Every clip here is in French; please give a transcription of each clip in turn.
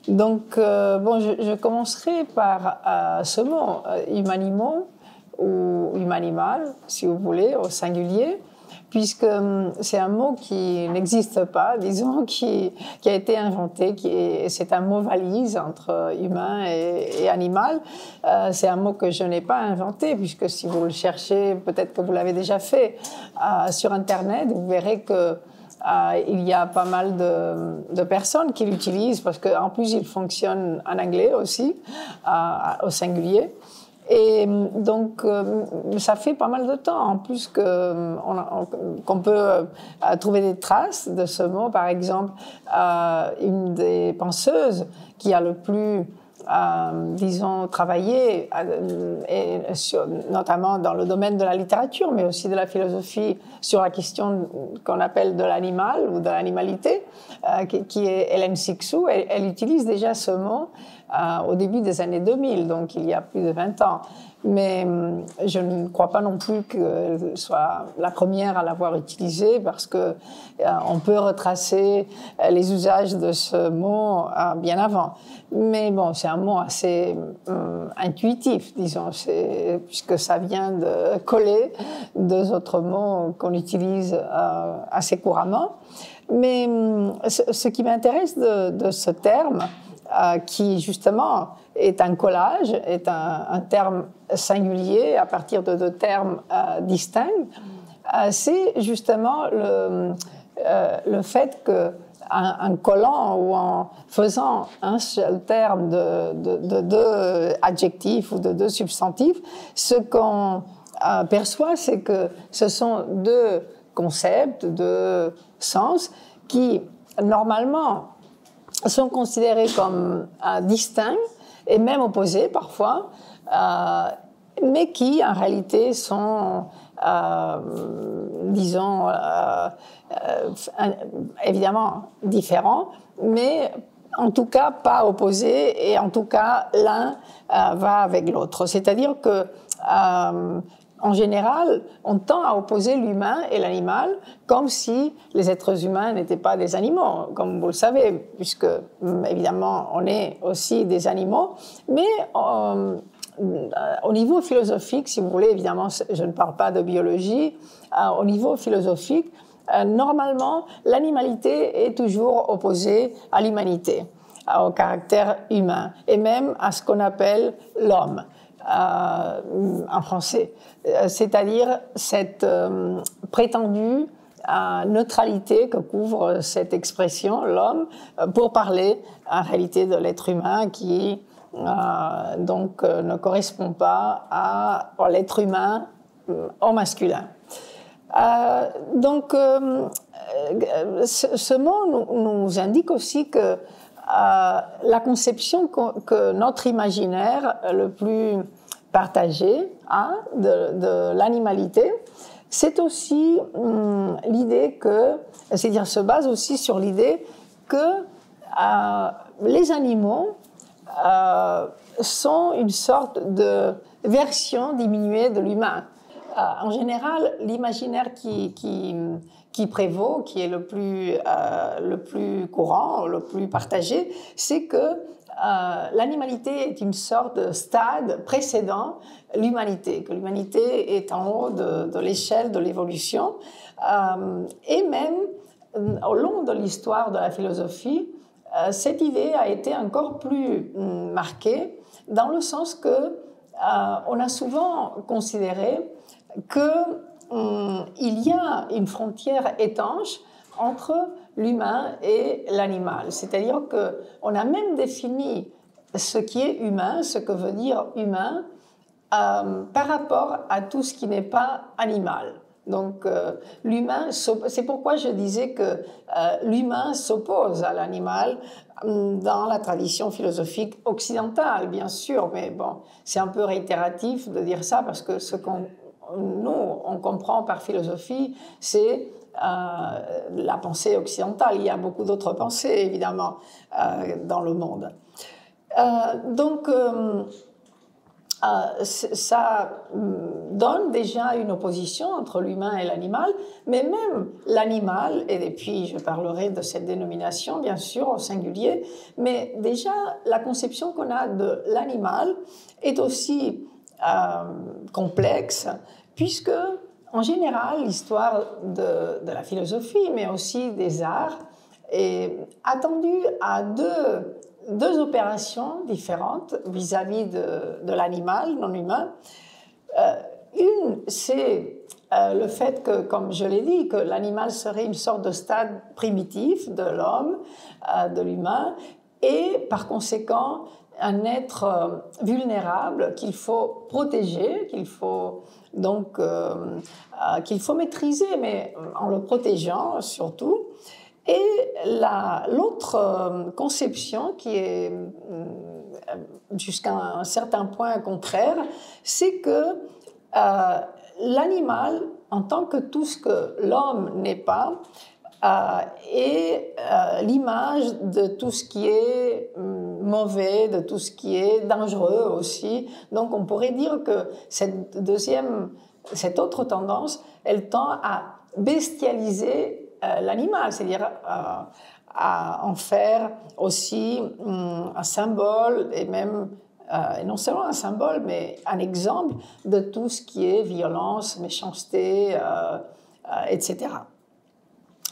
Donc, bon, je commencerai par ce mot, humanimo ou humanimal, si vous voulez, au singulier, puisque c'est un mot qui n'existe pas, disons, qui a été inventé, c'est un mot valise entre humain et animal. C'est un mot que je n'ai pas inventé, puisque si vous le cherchez, peut-être que vous l'avez déjà fait sur Internet, vous verrez que il y a pas mal de personnes qui l'utilisent parce qu'en plus, il fonctionne en anglais aussi, au singulier. Et donc, ça fait pas mal de temps, en plus, qu'on peut trouver des traces de ce mot. Par exemple, une des penseuses qui a le plus, disons, travaillé, notamment dans le domaine de la littérature, mais aussi de la philosophie, sur la question qu'on appelle de l'animal ou de l'animalité, qui est Hélène Cixous. Elle utilise déjà ce mot au début des années 2000, donc il y a plus de 20 ans. Mais je ne crois pas non plus qu'elle soit la première à l'avoir utilisé, parce que on peut retracer les usages de ce mot bien avant. Mais bon, c'est un mot assez intuitif, disons, puisque ça vient de coller deux autres mots qu'on utilise assez couramment. Mais ce qui m'intéresse de ce terme, qui justement est un collage, est un terme singulier à partir de deux termes distincts, c'est justement le fait qu'en collant ou en faisant un seul terme de deux adjectifs ou de deux substantifs, ce qu'on perçoit, c'est que ce sont deux concepts, deux sens qui, normalement, sont considérés comme distincts et même opposés parfois, mais qui en réalité sont, disons, évidemment différents, mais en tout cas pas opposés, et en tout cas l'un va avec l'autre. C'est-à-dire que en général, on tend à opposer l'humain et l'animal comme si les êtres humains n'étaient pas des animaux, comme vous le savez, puisque évidemment on est aussi des animaux, mais au niveau philosophique, si vous voulez, évidemment je ne parle pas de biologie, au niveau philosophique, normalement l'animalité est toujours opposée à l'humanité, au caractère humain, et même à ce qu'on appelle l'homme. En français, c'est-à-dire cette prétendue neutralité que couvre cette expression, l'homme, pour parler en réalité de l'être humain qui donc ne correspond pas à l'être humain au masculin. Donc ce mot nous indique aussi que la conception que notre imaginaire le plus partagé de l'animalité, c'est aussi l'idée que, c'est-à-dire se base aussi sur l'idée que les animaux sont une sorte de version diminuée de l'humain. En général, l'imaginaire qui prévaut, qui est le plus courant, le plus partagé, c'est que l'animalité est une sorte de stade précédent l'humanité, que l'humanité est en haut de l'échelle de l'évolution. Et même au long de l'histoire de la philosophie, cette idée a été encore plus marquée, dans le sens que on a souvent considéré qu'il y a une frontière étanche entre l'humain et l'animal. C'est-à-dire qu'on a même défini ce qui est humain, ce que veut dire humain, par rapport à tout ce qui n'est pas animal. Donc l'humain, c'est pourquoi je disais que l'humain s'oppose à l'animal dans la tradition philosophique occidentale, bien sûr, mais bon, c'est un peu réitératif de dire ça, parce que ce qu'on on comprend par philosophie, c'est la pensée occidentale. Il y a beaucoup d'autres pensées, évidemment, dans le monde. Donc, ça donne déjà une opposition entre l'humain et l'animal, mais même l'animal, et puis je parlerai de cette dénomination bien sûr au singulier, mais déjà la conception qu'on a de l'animal est aussi complexe, puisque en général l'histoire de la philosophie, mais aussi des arts, est attendue à deux opérations différentes vis-à-vis de l'animal non humain. Une, c'est le fait que, comme je l'ai dit, que l'animal serait une sorte de stade primitif de l'homme, de l'humain, et par conséquent un être vulnérable qu'il faut protéger, qu'il faut donc qu'il faut maîtriser, mais en le protégeant surtout. Et l'autre conception qui est jusqu'à un certain point contraire, c'est que l'animal, en tant que tout ce que l'homme n'est pas, est l'image de tout ce qui est mauvais, de tout ce qui est dangereux aussi. Donc on pourrait dire que cette autre tendance, elle tend à bestialiser l'animal, c'est-à-dire à en faire aussi un symbole, et même non seulement un symbole, mais un exemple de tout ce qui est violence, méchanceté, etc.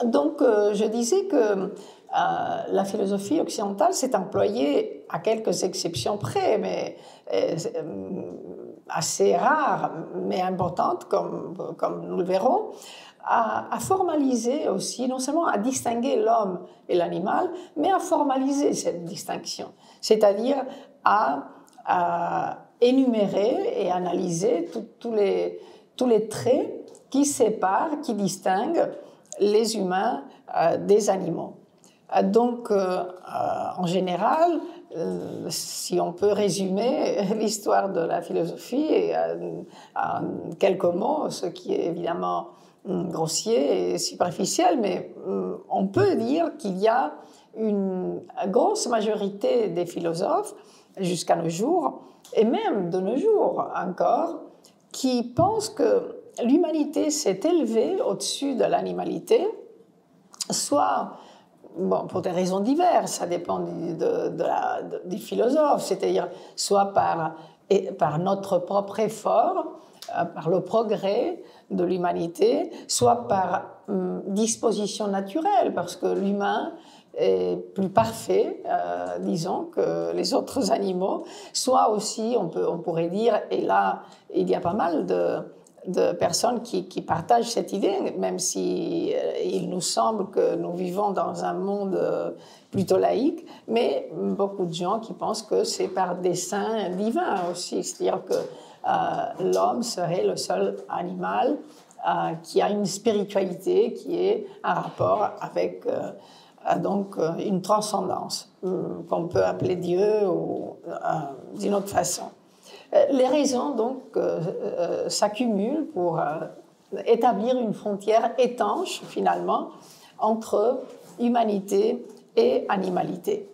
Donc je disais que la philosophie occidentale s'est employée, à quelques exceptions près, mais assez rares, mais importantes, comme nous le verrons, à formaliser aussi, non seulement à distinguer l'homme et l'animal, mais à formaliser cette distinction, c'est-à-dire à énumérer et analyser tous les traits qui séparent, qui distinguent les humains des animaux. Donc, en général, si on peut résumer l'histoire de la philosophie en quelques mots, ce qui est évidemment grossier et superficiel, mais on peut dire qu'il y a une grosse majorité des philosophes, jusqu'à nos jours, et même de nos jours encore, qui pensent que l'humanité s'est élevée au-dessus de l'animalité, soit pour des raisons diverses, ça dépend du philosophe, c'est-à-dire soit par notre propre effort, par le progrès de l'humanité, soit par disposition naturelle, parce que l'humain est plus parfait, disons, que les autres animaux, soit aussi, on pourrait dire, et là, il y a pas mal de personnes qui partagent cette idée, même si il nous semble que nous vivons dans un monde plutôt laïque, mais beaucoup de gens qui pensent que c'est par dessein divin aussi, c'est-à-dire que l'homme serait le seul animal qui a une spiritualité, qui est un rapport avec donc une transcendance qu'on peut appeler Dieu ou d'une autre façon. Les raisons, donc, s'accumulent pour établir une frontière étanche, finalement, entre humanité et animalité.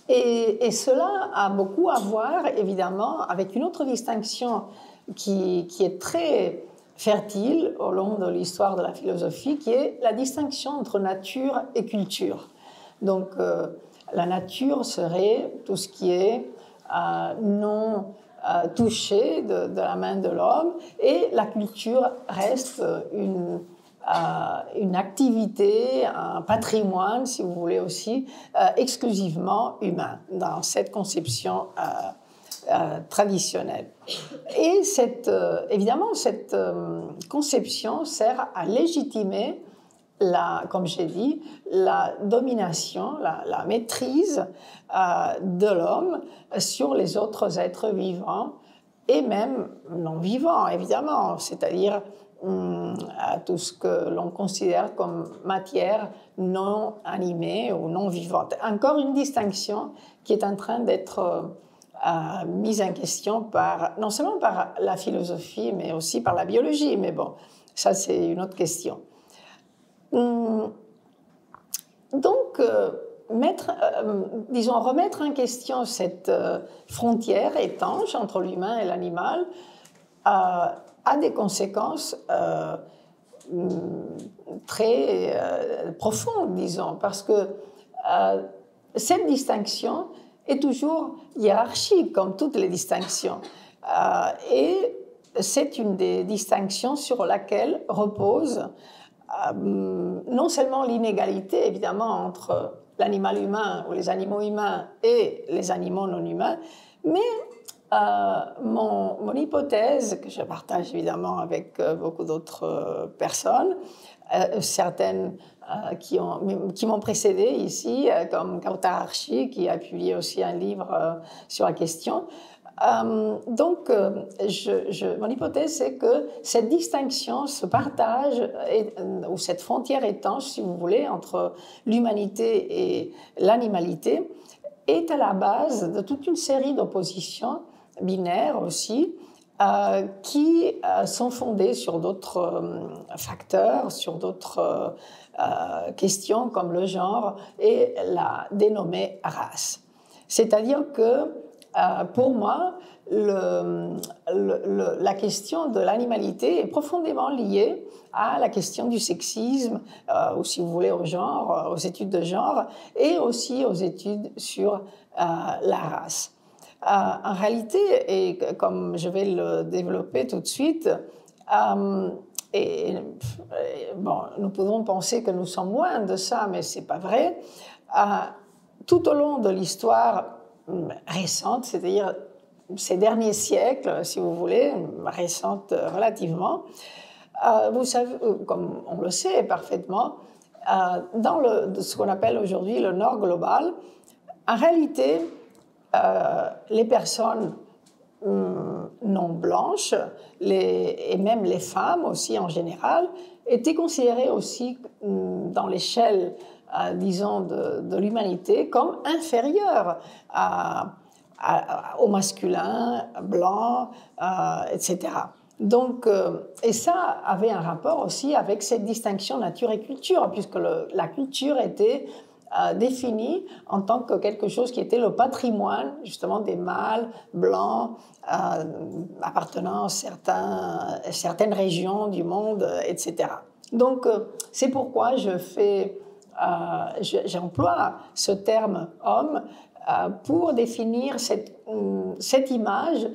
Et cela a beaucoup à voir, évidemment, avec une autre distinction qui est très fertile au long de l'histoire de la philosophie, qui est la distinction entre nature et culture. Donc, la nature serait tout ce qui est non touché de la main de l'homme, et la culture reste une activité, un patrimoine, si vous voulez aussi, exclusivement humain, dans cette conception traditionnelle. Et évidemment, cette conception sert à légitimer, comme j'ai dit, la domination, la maîtrise de l'homme sur les autres êtres vivants, et même non vivants, évidemment, c'est-à-dire tout ce que l'on considère comme matière non animée ou non vivante. Encore une distinction qui est en train d'être mise en question non seulement par la philosophie, mais aussi par la biologie. Mais bon, ça c'est une autre question. Donc, disons, remettre en question cette frontière étanche entre l'humain et l'animal a des conséquences très profondes, disons, parce que cette distinction est toujours hiérarchique, comme toutes les distinctions. Et c'est une des distinctions sur laquelle repose non seulement l'inégalité, évidemment, entre l'animal humain ou les animaux humains et les animaux non humains, mais mon hypothèse, que je partage évidemment avec beaucoup d'autres personnes, certaines qui m'ont précédé ici, comme Kautar Archi, qui a publié aussi un livre sur la question. Donc, mon hypothèse, c'est que cette distinction, ce partage, ou cette frontière étanche, si vous voulez, entre l'humanité et l'animalité, est à la base de toute une série d'oppositions binaires aussi, qui sont fondées sur d'autres facteurs, sur d'autres questions comme le genre et la dénommée race. C'est-à-dire que, pour moi, la question de l'animalité est profondément liée à la question du sexisme, ou si vous voulez au genre, aux études de genre, et aussi aux études sur la race. En réalité, et comme je vais le développer tout de suite, bon, nous pouvons penser que nous sommes loin de ça, mais ce n'est pas vrai. Tout au long de l'histoire récente, c'est-à-dire ces derniers siècles, si vous voulez, récente relativement, vous savez, comme on le sait parfaitement, dans ce qu'on appelle aujourd'hui le Nord global, en réalité, les personnes non blanches, et même les femmes aussi en général, étaient considérées aussi dans l'échelle, disons, de l'humanité comme inférieures au masculin, blanc, etc. Donc, et ça avait un rapport aussi avec cette distinction nature et culture, puisque la culture était définie en tant que quelque chose qui était le patrimoine justement des mâles blancs appartenant à certaines régions du monde, etc. Donc, c'est pourquoi j'emploie ce terme homme pour définir cette image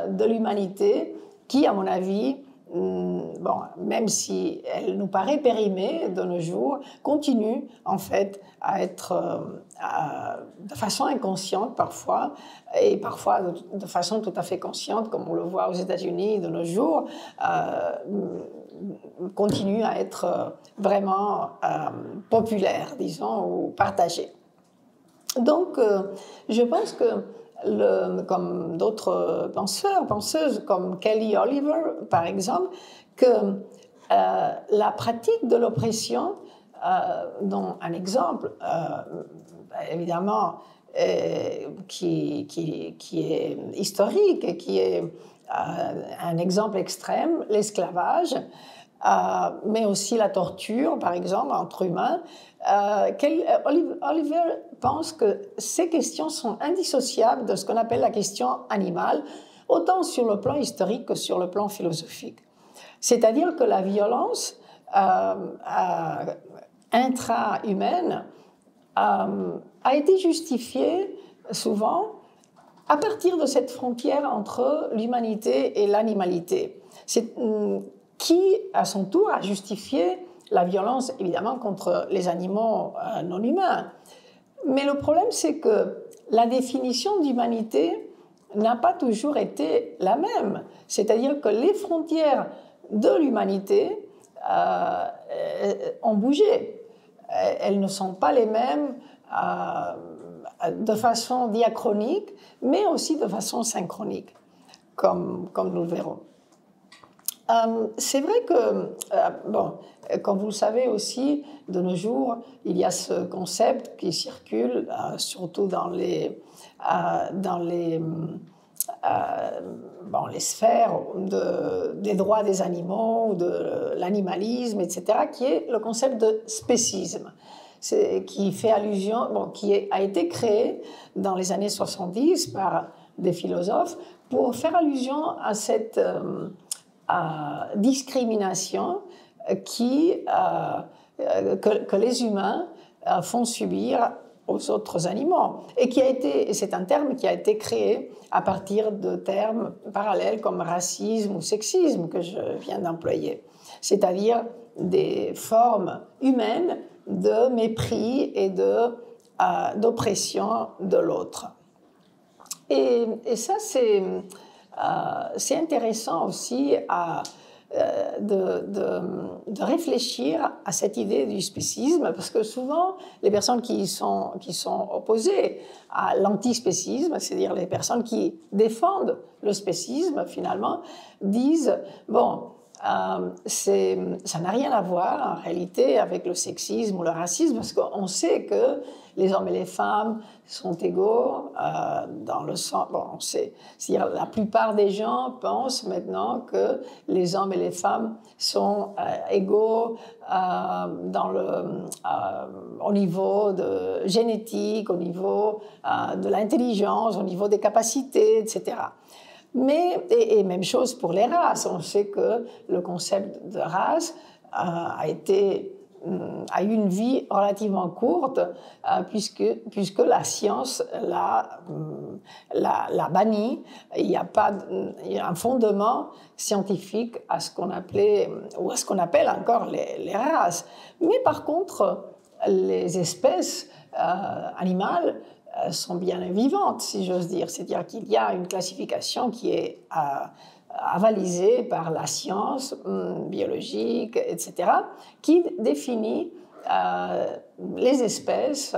de l'humanité qui, à mon avis, bon, même si elle nous paraît périmée de nos jours, continue en fait à être de façon inconsciente parfois, et parfois de façon tout à fait consciente, comme on le voit aux États-Unis de nos jours, continue à être vraiment populaire, disons, ou partagée. Donc, je pense que, comme d'autres penseuses, comme Kelly Oliver, par exemple, que la pratique de l'oppression, dont un exemple, évidemment, qui est historique et qui est un exemple extrême, l'esclavage, mais aussi la torture, par exemple, entre humains. Oliver pense que ces questions sont indissociables de ce qu'on appelle la question animale, autant sur le plan historique que sur le plan philosophique. C'est-à-dire que la violence intra-humaine a été justifiée souvent à partir de cette frontière entre l'humanité et l'animalité, qui, à son tour, a justifié la violence, évidemment, contre les animaux non humains. Mais le problème, c'est que la définition d'humanité n'a pas toujours été la même. C'est-à-dire que les frontières de l'humanité ont bougé. Elles ne sont pas les mêmes de façon diachronique, mais aussi de façon synchronique, comme nous le verrons. C'est vrai que, bon, comme vous le savez aussi, de nos jours, il y a ce concept qui circule, surtout dans les sphères des droits des animaux, de l'animalisme, etc., qui est le concept de spécisme. qui fait allusion, bon, a été créé dans les années 70 par des philosophes pour faire allusion à cette discrimination que les humains font subir aux autres animaux. Et c'est un terme qui a été créé à partir de termes parallèles comme racisme ou sexisme que je viens d'employer. C'est-à-dire des formes humaines de mépris et d'oppression de l'autre. Et ça, c'est intéressant aussi de réfléchir à cette idée du spécisme, parce que souvent, les personnes qui sont opposées à l'antispécisme, c'est-à-dire les personnes qui défendent le spécisme, finalement, disent, bon, ça n'a rien à voir en réalité avec le sexisme ou le racisme, parce qu'on sait que les hommes et les femmes sont égaux dans le sens. Bon, on sait, c'est-à-dire la plupart des gens pensent maintenant que les hommes et les femmes sont égaux au niveau de génétique, au niveau de l'intelligence, au niveau des capacités, etc. Et même chose pour les races. On sait que le concept de race a eu une vie relativement courte puisque la science l'a banni. Il y a un fondement scientifique à ce qu'on appelait, ou à ce qu'on appelle encore les races. Mais par contre, les espèces animales sont bien vivantes, si j'ose dire. C'est-à-dire qu'il y a une classification qui est avalisée par la science biologique, etc., qui définit les espèces,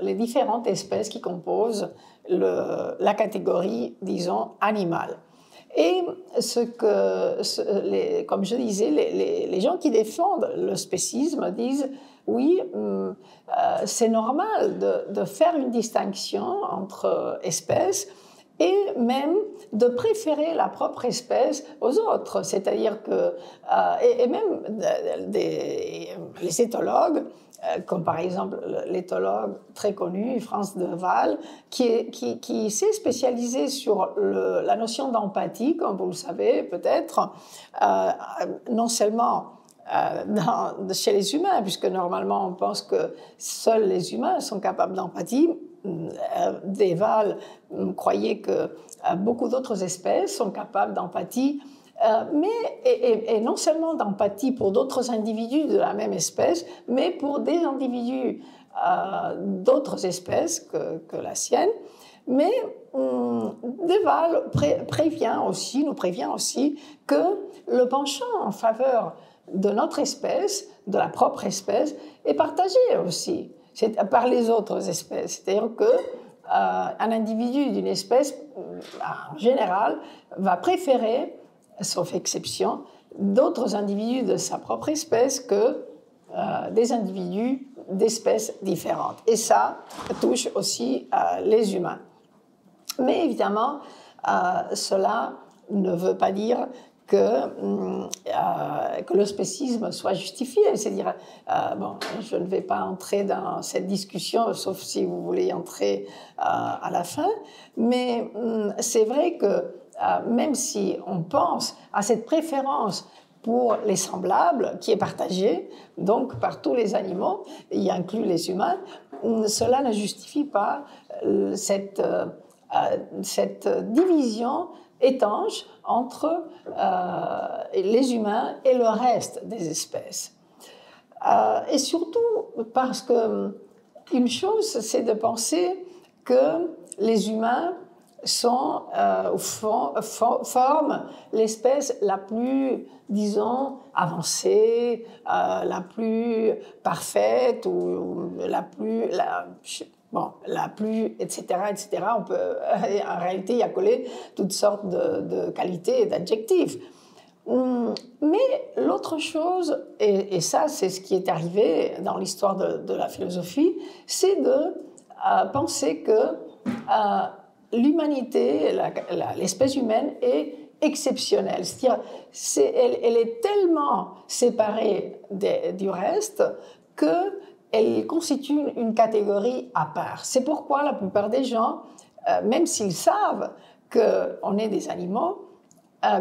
les différentes espèces qui composent la catégorie, disons, animale. Et comme je disais, les gens qui défendent le spécisme disent oui, c'est normal de faire une distinction entre espèces et même de préférer la propre espèce aux autres. C'est-à-dire que, et même les éthologues, comme par exemple l'éthologue très connu, France de Waal, qui s'est spécialisé sur la notion d'empathie, comme vous le savez peut-être, non seulement chez les humains, puisque normalement on pense que seuls les humains sont capables d'empathie. De Waal croyait que beaucoup d'autres espèces sont capables d'empathie, et non seulement d'empathie pour d'autres individus de la même espèce, mais pour des individus d'autres espèces que la sienne. Mais De Waal nous prévient aussi que le penchant en faveur de notre espèce, de la propre espèce, est partagé aussi par les autres espèces. C'est-à-dire qu'un individu d'une espèce, en général, va préférer, sauf exception, d'autres individus de sa propre espèce que des individus d'espèces différentes. Et ça touche aussi les humains. Mais évidemment, cela ne veut pas dire que le spécisme soit justifié. C'est-à-dire, bon, je ne vais pas entrer dans cette discussion, sauf si vous voulez y entrer à la fin, mais c'est vrai que même si on pense à cette préférence pour les semblables, qui est partagée donc par tous les animaux, y inclut les humains, cela ne justifie pas cette division étanche entre les humains et le reste des espèces. Et surtout parce que une chose, c'est de penser que les humains forment l'espèce la plus, disons, avancée, la plus parfaite, ou la plus, etc., etc. On peut, en réalité, y accoler toutes sortes de qualités et d'adjectifs. Mais l'autre chose, et ça, c'est ce qui est arrivé dans l'histoire de la philosophie, c'est de penser que l'humanité, l'espèce humaine est exceptionnelle. C'est-à-dire, elle est tellement séparée du reste que elle constitue une catégorie à part. C'est pourquoi la plupart des gens, même s'ils savent qu'on est des animaux,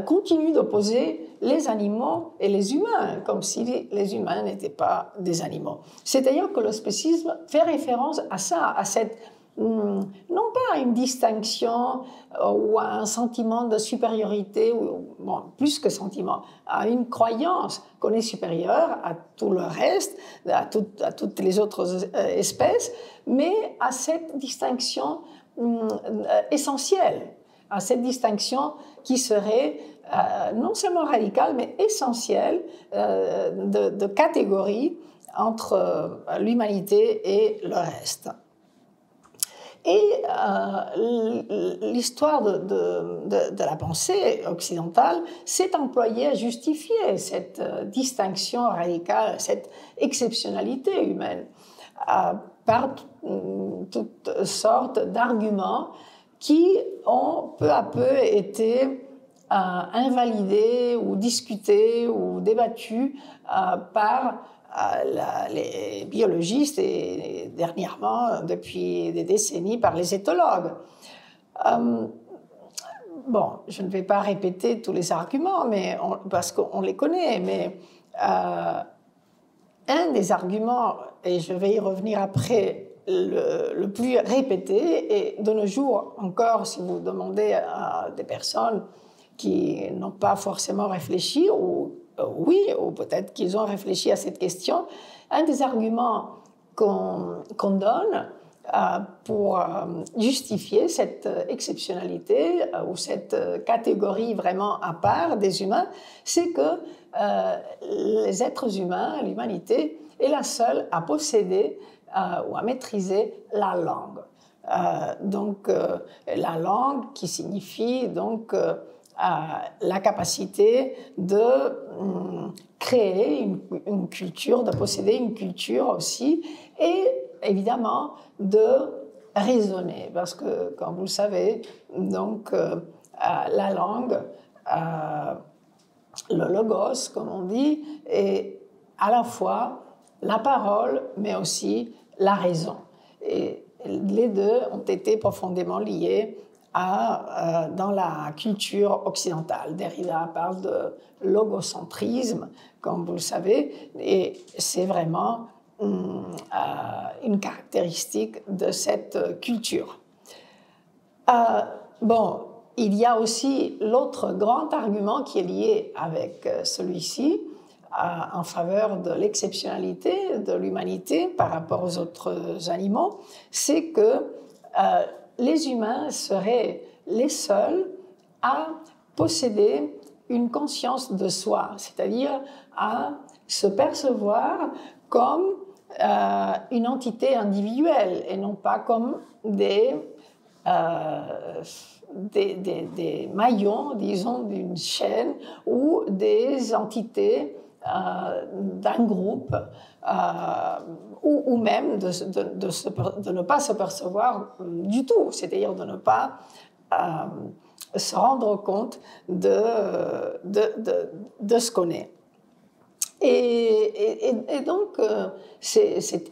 continuent d'opposer les animaux et les humains, comme si les humains n'étaient pas des animaux. C'est-à-dire que le spécisme fait référence à ça, à cette, non pas à une distinction ou à un sentiment de supériorité, ou, bon, plus que sentiment, à une croyance qu'on est supérieur à tout le reste, à toutes les autres espèces, mais à cette distinction essentielle, à cette distinction qui serait non seulement radicale, mais essentielle de catégorie entre l'humanité et le reste. Et l'histoire de la pensée occidentale s'est employée à justifier cette distinction radicale, cette exceptionnalité humaine, par toutes sortes d'arguments qui ont peu à peu été invalidés ou discutés ou débattus par les biologistes et dernièrement, depuis des décennies, par les éthologues. Bon, je ne vais pas répéter tous les arguments parce qu'on les connaît, mais un des arguments, et je vais y revenir après, le plus répété, et de nos jours encore, si vous demandez à des personnes qui n'ont pas forcément réfléchi, ou peut-être qu'ils ont réfléchi à cette question, un des arguments qu'on donne pour justifier cette exceptionnalité ou cette catégorie vraiment à part des humains, c'est que les êtres humains, l'humanité, est la seule à posséder ou à maîtriser la langue. Donc, la langue qui signifie donc la capacité de créer une culture, de posséder une culture aussi, et évidemment de raisonner, parce que, comme vous le savez, donc la langue, le logos, comme on dit, est à la fois la parole, mais aussi la raison. Et les deux ont été profondément liés dans la culture occidentale. Derrida parle de logocentrisme, comme vous le savez, et c'est vraiment une caractéristique de cette culture. Bon, il y a aussi l'autre grand argument qui est lié avec celui-ci, en faveur de l'exceptionnalité de l'humanité par rapport aux autres animaux, c'est que les humains seraient les seuls à posséder une conscience de soi, c'est-à-dire à se percevoir comme une entité individuelle et non pas comme des maillons, disons, d'une chaîne ou des entités d'un groupe ou même de ne pas se percevoir du tout, c'est-à-dire de ne pas se rendre compte de ce qu'on est. Et donc,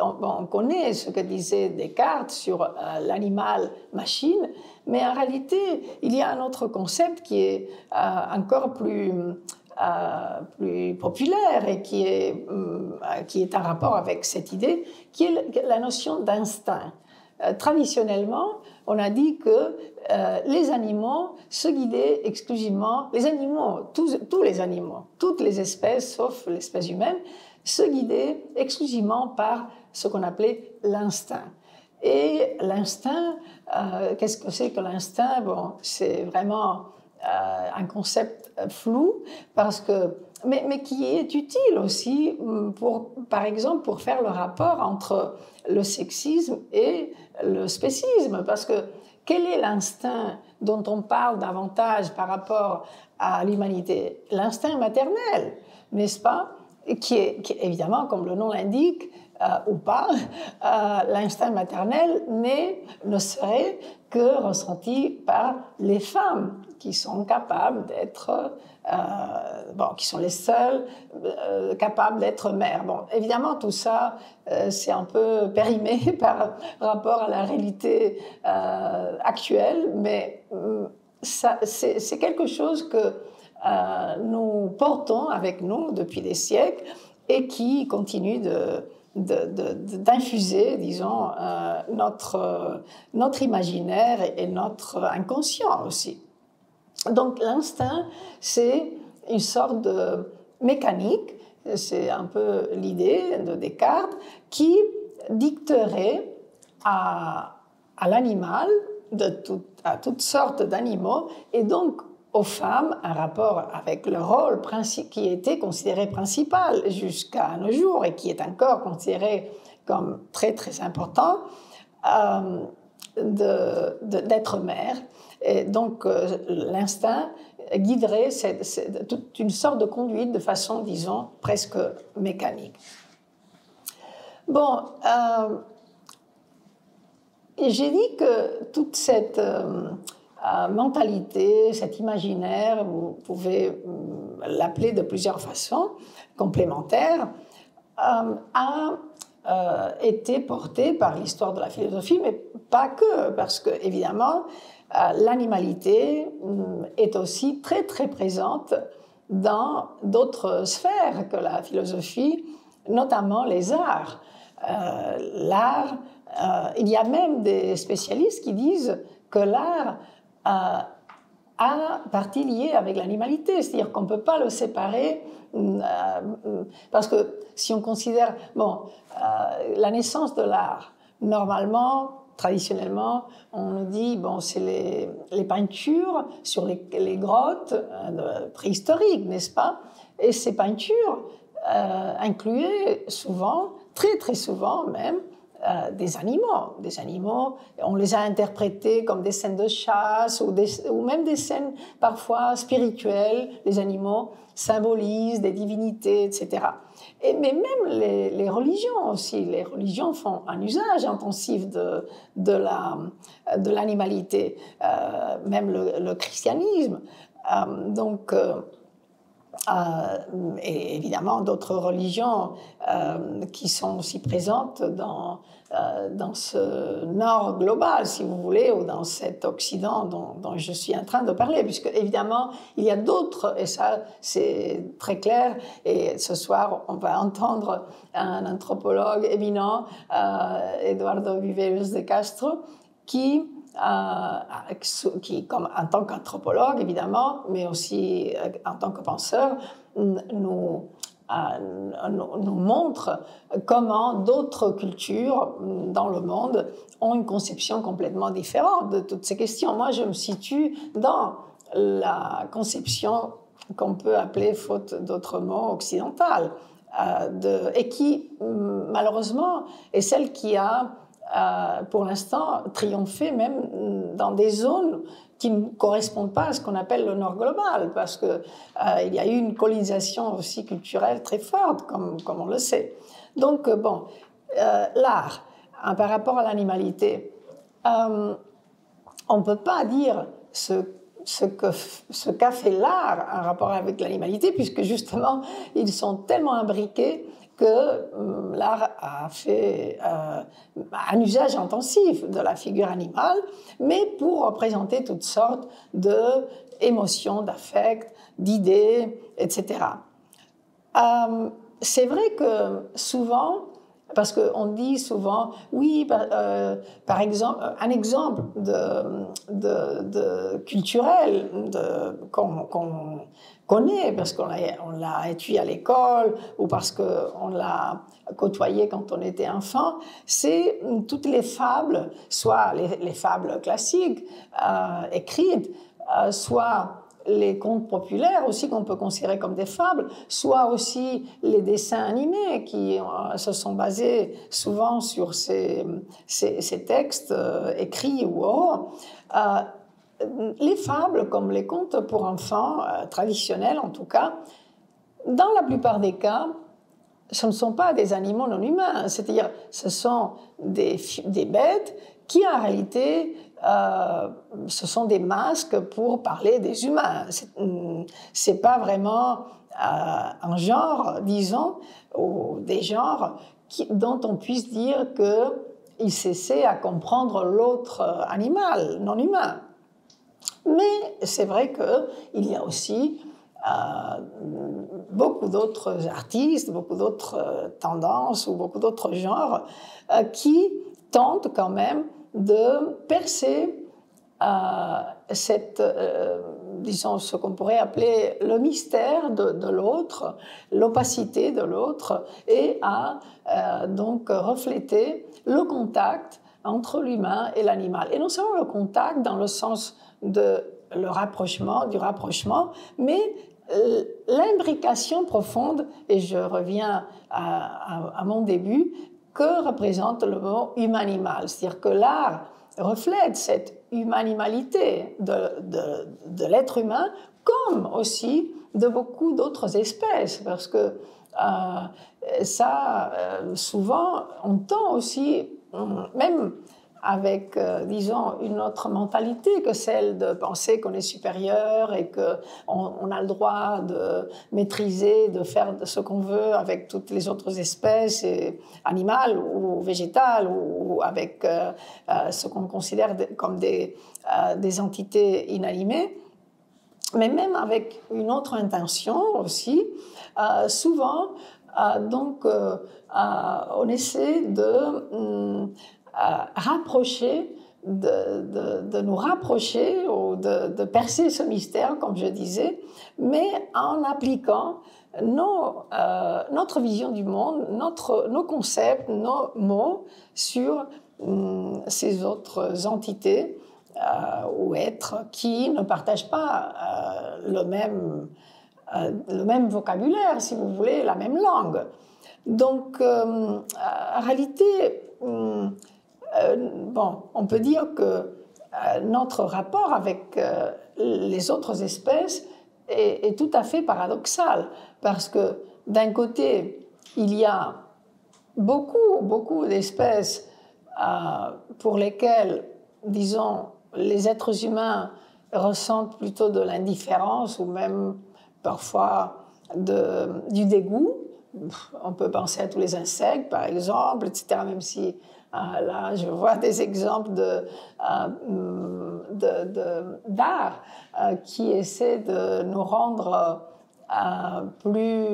on connaît ce que disait Descartes sur l'animal-machine, mais en réalité, il y a un autre concept qui est encore plus populaire et qui est en rapport avec cette idée, qui est la notion d'instinct. Traditionnellement, on a dit que les animaux se guidaient exclusivement, les animaux, tous les animaux, toutes les espèces, sauf l'espèce humaine, se guidaient exclusivement par ce qu'on appelait l'instinct. Et l'instinct, qu'est-ce que c'est que l'instinct? Bon, c'est vraiment un concept flou, mais qui est utile aussi, par exemple, pour faire le rapport entre le sexisme et le spécisme, parce que quel est l'instinct dont on parle davantage par rapport à l'humanité? L'instinct maternel, n'est-ce pas? Qui est évidemment, comme le nom l'indique, ou pas, l'instinct maternel ne serait que ressenti par les femmes qui sont capables d'être, qui sont les seules capables d'être mères. Bon, évidemment, tout ça, c'est un peu périmé par rapport à la réalité actuelle, mais c'est quelque chose que nous portons avec nous depuis des siècles et qui continue d'infuser, disons, notre imaginaire et notre inconscient aussi. Donc l'instinct, c'est une sorte de mécanique, c'est un peu l'idée de Descartes, qui dicterait à l'animal, à toutes sortes d'animaux, et donc aux femmes un rapport avec le rôle qui était considéré principal jusqu'à nos jours et qui est encore considéré comme très très important, d'être mère. Et donc l'instinct guiderait toute une sorte de conduite de façon, disons, presque mécanique. Bon, j'ai dit que toute cette mentalité, cet imaginaire, vous pouvez l'appeler de plusieurs façons, complémentaires, a été porté par l'histoire de la philosophie, mais pas que, parce que, évidemment, l'animalité est aussi très, très présente dans d'autres sphères que la philosophie, notamment les arts. L'art, il y a même des spécialistes qui disent que l'art a partie liée avec l'animalité, c'est-à-dire qu'on ne peut pas le séparer, parce que si on considère, la naissance de l'art, normalement, traditionnellement, on nous dit, c'est les peintures sur les grottes préhistoriques, n'est-ce pas? Et ces peintures incluaient souvent, très très souvent même, des animaux. On les a interprétés comme des scènes de chasse ou même des scènes parfois spirituelles. Les animaux symbolisent des divinités, etc. Mais même les religions aussi. Les religions font un usage intensif de l'animalité. Même le christianisme. Et évidemment d'autres religions qui sont aussi présentes dans ce nord global, si vous voulez, ou dans cet Occident dont je suis en train de parler, puisque évidemment il y a d'autres, et ça c'est très clair, et ce soir on va entendre un anthropologue éminent, Eduardo Viveiros de Castro, qui comme en tant qu'anthropologue évidemment, mais aussi en tant que penseur, nous montre comment d'autres cultures dans le monde ont une conception complètement différente de toutes ces questions. Moi, je me situe dans la conception qu'on peut appeler, faute d'autres mots, occidentale, et qui, malheureusement, est celle qui a pour l'instant, triompher même dans des zones qui ne correspondent pas à ce qu'on appelle le Nord global, parce qu'il y a eu une colonisation aussi culturelle très forte, comme on le sait. Donc, l'art, par rapport à l'animalité, on ne peut pas dire ce qu'a fait l'art en rapport avec l'animalité, puisque justement, ils sont tellement imbriqués que l'art a fait un usage intensif de la figure animale, mais pour représenter toutes sortes d'émotions, d'affects, d'idées, etc. C'est vrai que souvent, parce qu'on dit souvent, oui, par exemple, un exemple de culturel qu'on connaît, parce qu'on l'a étudié à l'école ou parce qu'on l'a côtoyé quand on était enfant, c'est toutes les fables, soit les fables classiques écrites, soit les contes populaires aussi qu'on peut considérer comme des fables, soit aussi les dessins animés qui se sont basés souvent sur ces textes écrits ou oraux. Les fables, comme les contes pour enfants, traditionnels en tout cas, dans la plupart des cas, ce ne sont pas des animaux non humains, c'est-à-dire ce sont des bêtes qui en réalité ce sont des masques pour parler des humains. C'est pas vraiment un genre, disons, ou des genres dont on puisse dire qu'ils cessaient à comprendre l'autre animal non humain. Mais c'est vrai qu'il y a aussi beaucoup d'autres artistes, beaucoup d'autres tendances ou beaucoup d'autres genres qui tentent quand même de percer disons, ce qu'on pourrait appeler le mystère de l'autre, l'opacité de l'autre, et à donc refléter le contact entre l'humain et l'animal. Et non seulement le contact dans le sens du rapprochement, mais l'imbrication profonde, et je reviens à mon début, que représente le mot humanimal. C'est-à-dire que l'art reflète cette humanimalité de l'être humain, comme aussi de beaucoup d'autres espèces, parce que souvent, on tend aussi, même avec, disons, une autre mentalité que celle de penser qu'on est supérieur et qu'on a le droit de maîtriser, de faire ce qu'on veut avec toutes les autres espèces, animales ou végétales, ou avec ce qu'on considère comme des entités inanimées. Mais même avec une autre intention aussi, souvent, donc, on essaie de nous rapprocher ou de percer ce mystère, comme je disais, mais en appliquant notre vision du monde, nos concepts, nos mots sur ces autres entités ou êtres qui ne partagent pas le même vocabulaire, si vous voulez, la même langue. Donc, en réalité, on peut dire que notre rapport avec les autres espèces est tout à fait paradoxal, parce que d'un côté, il y a beaucoup d'espèces pour lesquelles, disons, les êtres humains ressentent plutôt de l'indifférence ou même parfois du dégoût. On peut penser à tous les insectes, par exemple, etc., même si là, je vois des exemples d'art qui essaient de nous rendre plus,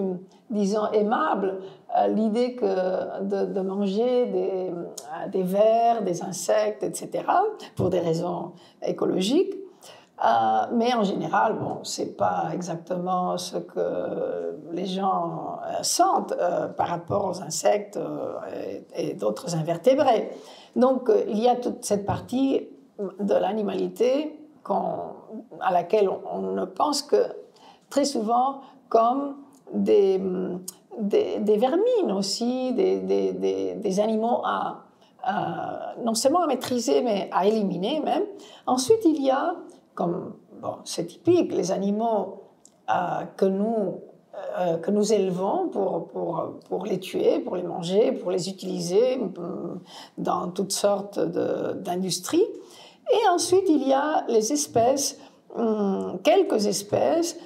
disons, aimables. L'idée de manger des vers, des insectes, etc., pour des raisons écologiques. Mais en général, ce n'est pas exactement ce que les gens sentent par rapport aux insectes et d'autres invertébrés. Donc, il y a toute cette partie de l'animalité à laquelle on ne pense que très souvent comme des vermines aussi, des animaux non seulement à maîtriser, mais à éliminer même. Ensuite, il y a, c'est typique, les animaux que nous élevons pour les tuer, pour les manger, pour les utiliser dans toutes sortes d'industries. Et ensuite, il y a les espèces, quelques espèces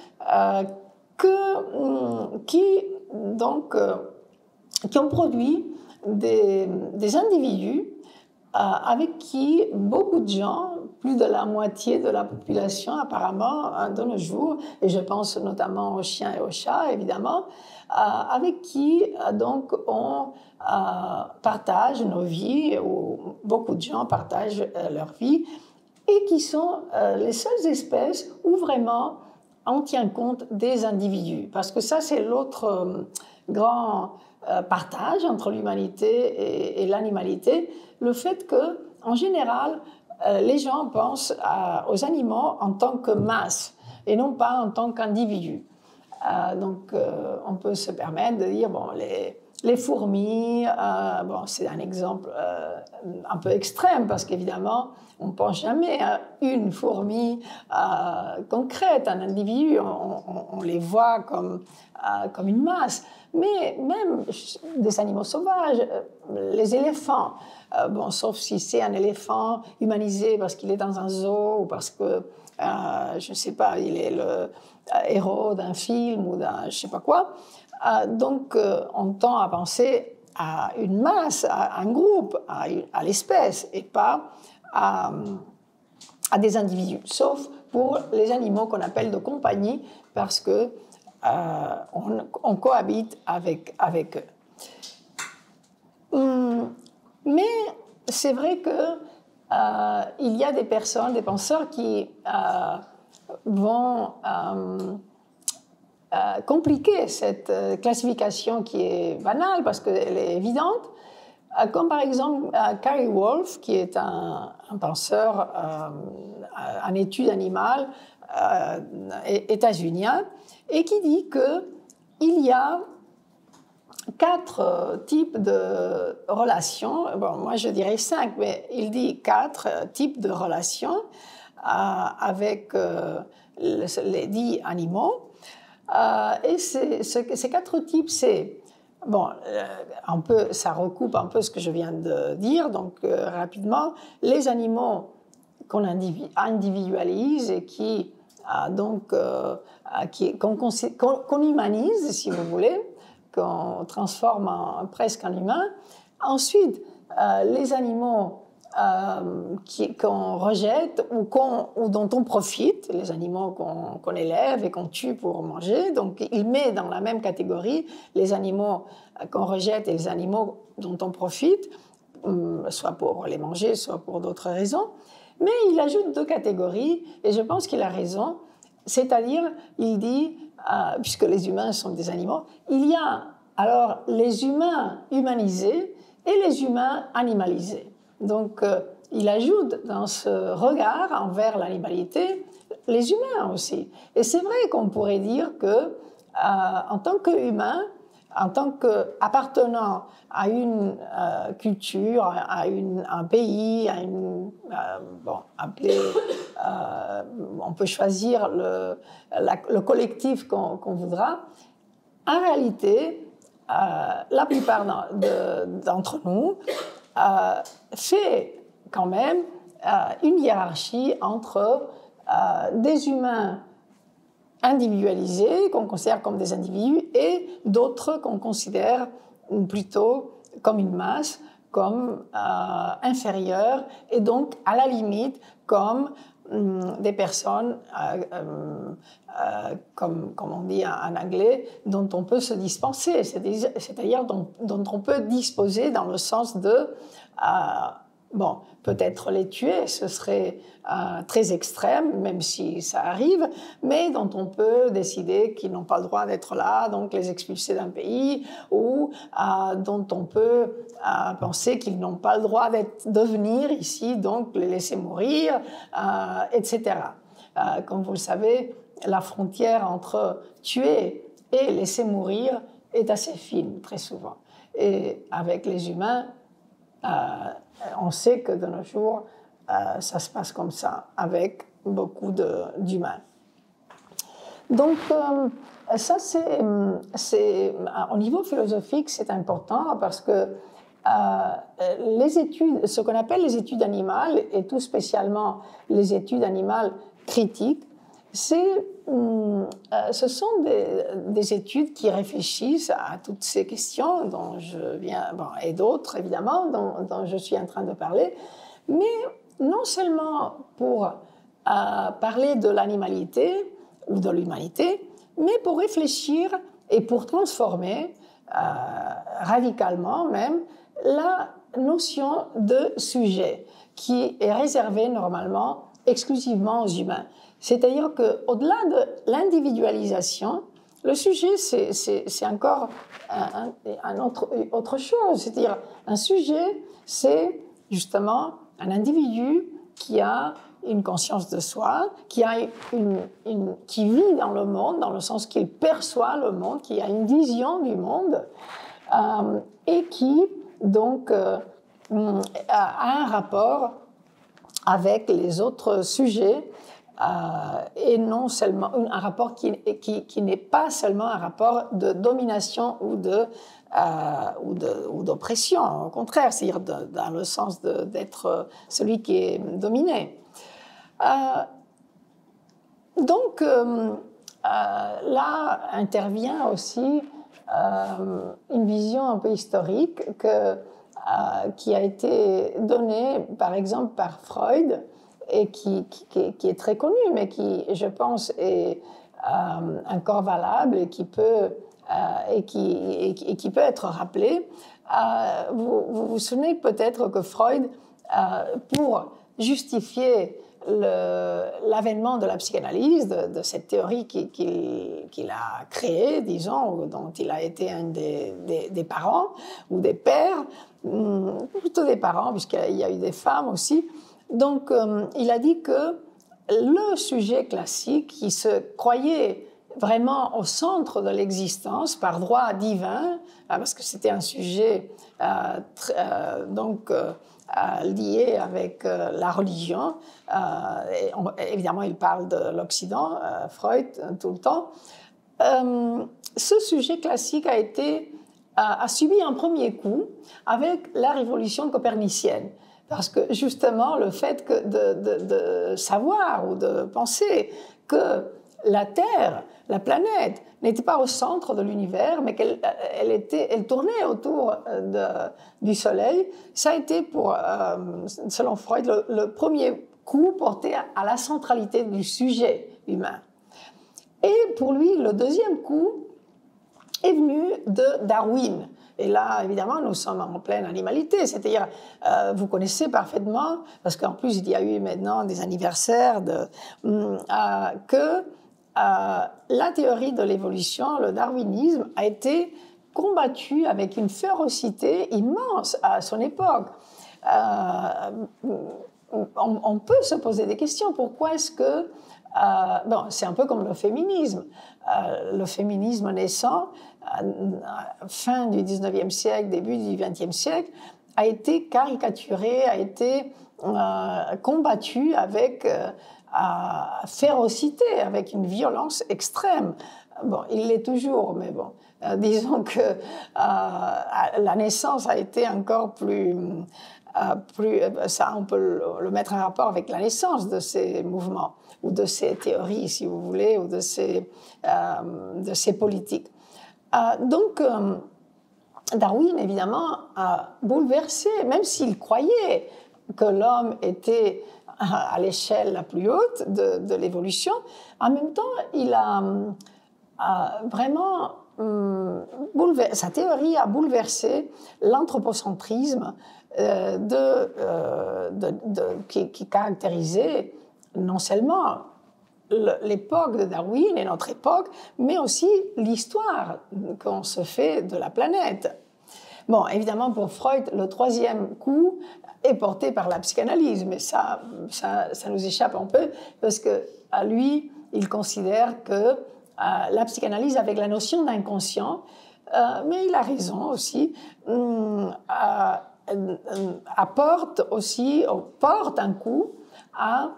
qui ont produit des individus avec qui beaucoup de gens, plus de la moitié de la population apparemment de nos jours, et je pense notamment aux chiens et aux chats évidemment, avec qui donc on partage nos vies, ou beaucoup de gens partagent leur vie, et qui sont les seules espèces où vraiment on tient compte des individus. Parce que ça, c'est l'autre grand partage entre l'humanité et l'animalité, le fait que, en général, les gens pensent aux animaux en tant que masse et non pas en tant qu'individus. Donc, on peut se permettre de dire, Les fourmis, bon, c'est un exemple un peu extrême parce qu'évidemment, on ne pense jamais à une fourmi concrète, un individu. On les voit comme une masse. Mais même des animaux sauvages, les éléphants, bon, sauf si c'est un éléphant humanisé parce qu'il est dans un zoo ou parce que, je ne sais pas, il est le héros d'un film ou d'un je ne sais pas quoi. Donc, on tend à penser à une masse, à un groupe, à l'espèce, et pas à des individus, sauf pour les animaux qu'on appelle de compagnie, parce que on cohabite avec eux. Mais c'est vrai que il y a des personnes, des penseurs qui vont compliquer cette classification qui est banale parce qu'elle est évidente, comme par exemple Gary Wolf, qui est un penseur en études animales états-unien, et qui dit qu'il y a 4 types de relations. Bon, moi je dirais 5, mais il dit 4 types de relations avec les dits animaux. Et ces 4 types, c'est, bon, ça recoupe un peu ce que je viens de dire, donc rapidement, les animaux qu'on individualise et qu'on humanise, si vous voulez, qu'on transforme presque en humain. Ensuite, les animaux qu'on rejette ou dont on profite, les animaux qu'on élève et qu'on tue pour manger. Donc, il met dans la même catégorie les animaux qu'on rejette et les animaux dont on profite, soit pour les manger, soit pour d'autres raisons. Mais il ajoute 2 catégories, et je pense qu'il a raison. C'est-à-dire, il dit, puisque les humains sont des animaux, il y a alors les humains humanisés et les humains animalisés. Donc, il ajoute dans ce regard envers l'animalité les humains aussi. Et c'est vrai qu'on pourrait dire que, en tant qu'humain, en tant qu'appartenant à une culture, à un pays, on peut choisir le collectif qu'on voudra. En réalité, la plupart d'entre nous fait quand même une hiérarchie entre des humains individualisés, qu'on considère comme des individus, et d'autres qu'on considère plutôt comme une masse, comme inférieure, et donc à la limite comme des personnes, comme on dit en anglais, dont on peut se dispenser, c'est-à-dire dont on peut disposer dans le sens de... bon, peut-être les tuer, ce serait très extrême, même si ça arrive, mais dont on peut décider qu'ils n'ont pas le droit d'être là, donc les expulser d'un pays, ou dont on peut penser qu'ils n'ont pas le droit de venir ici, donc les laisser mourir, etc. Comme vous le savez, la frontière entre tuer et laisser mourir est assez fine, très souvent. Et avec les humains, on sait que de nos jours, ça se passe comme ça, avec beaucoup d'humains. Donc, ça, au niveau philosophique, c'est important parce que les études, ce qu'on appelle les études animales, et tout spécialement les études animales critiques, ce sont des études qui réfléchissent à toutes ces questions dont je viens, et d'autres évidemment, dont je suis en train de parler, mais non seulement pour parler de l'animalité ou de l'humanité, mais pour réfléchir et pour transformer radicalement même la notion de sujet qui est réservée normalement exclusivement aux humains. C'est-à-dire qu'au-delà de l'individualisation, le sujet, c'est encore autre chose. C'est-à-dire, un sujet, c'est justement un individu qui a une conscience de soi, qui vit dans le monde, dans le sens qu'il perçoit le monde, qui a une vision du monde, et qui donc a un rapport avec les autres sujets et non seulement un rapport qui n'est pas seulement un rapport de domination ou d'oppression, au contraire, c'est-à-dire dans le sens d'être celui qui est dominé. Donc là intervient aussi une vision un peu historique qui a été donnée par exemple par Freud et qui est très connue, mais qui, je pense, est encore valable et qui peut être rappelée. Vous vous souvenez peut-être que Freud, pour justifier l'avènement de la psychanalyse, de cette théorie qu'il a créée, disons, dont il a été un des parents ou des pères, plutôt des parents, puisqu'il y a eu des femmes aussi. Donc, il a dit que le sujet classique, qui se croyait vraiment au centre de l'existence par droit divin, parce que c'était un sujet lié avec la religion. Évidemment, il parle de l'Occident, Freud, tout le temps. Ce sujet classique a subi un premier coup avec la révolution copernicienne. Parce que justement, le fait de savoir ou de penser que la Terre, la planète, n'était pas au centre de l'univers, mais qu'elle tournait autour du Soleil, ça a été, selon Freud, le premier coup porté à la centralité du sujet humain. Et pour lui, le deuxième coup est venu de Darwin. Et là, évidemment, nous sommes en pleine animalité, c'est-à-dire, vous connaissez parfaitement, parce qu'en plus, il y a eu maintenant des anniversaires, que la théorie de l'évolution, le darwinisme, a été combattu avec une férocité immense à son époque. On peut se poser des questions. Pourquoi est-ce que... c'est un peu comme le féminisme. Le féminisme naissant, fin du 19e siècle, début du 20e siècle, a été caricaturé, a été combattu avec férocité, avec une violence extrême. Bon, il l'est toujours, mais bon, disons que la naissance a été encore plus... ça, on peut le mettre en rapport avec la naissance de ces mouvements, ou de ces théories, si vous voulez, ou de ces politiques. Donc, Darwin, évidemment, a bouleversé, même s'il croyait que l'homme était à l'échelle la plus haute de l'évolution, en même temps, il a vraiment sa théorie a bouleversé l'anthropocentrisme qui caractérisait non seulement l'époque de Darwin et notre époque, mais aussi l'histoire qu'on se fait de la planète. Bon, évidemment, pour Freud, le troisième coup est porté par la psychanalyse, mais ça nous échappe un peu, parce que à lui, il considère que la psychanalyse, avec la notion d'inconscient, mais il a raison aussi, porte un coup à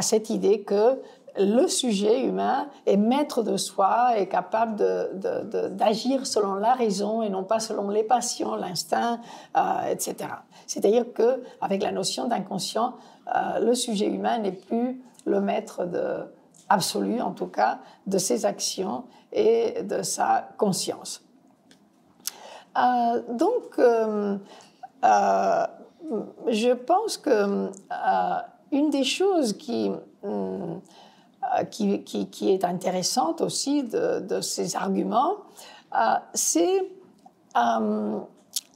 cette idée que le sujet humain est maître de soi, est capable d'agir selon la raison et non pas selon les passions, l'instinct, etc. C'est-à-dire qu'avec la notion d'inconscient, le sujet humain n'est plus le maître absolu, en tout cas, de ses actions et de sa conscience. Donc, je pense que une des choses qui est intéressante aussi de ces arguments, c'est